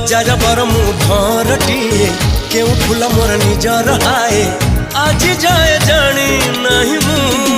जार बर मु घरटिए केउ फूल मोर निजर हाए आज जाए जानी नहीं मु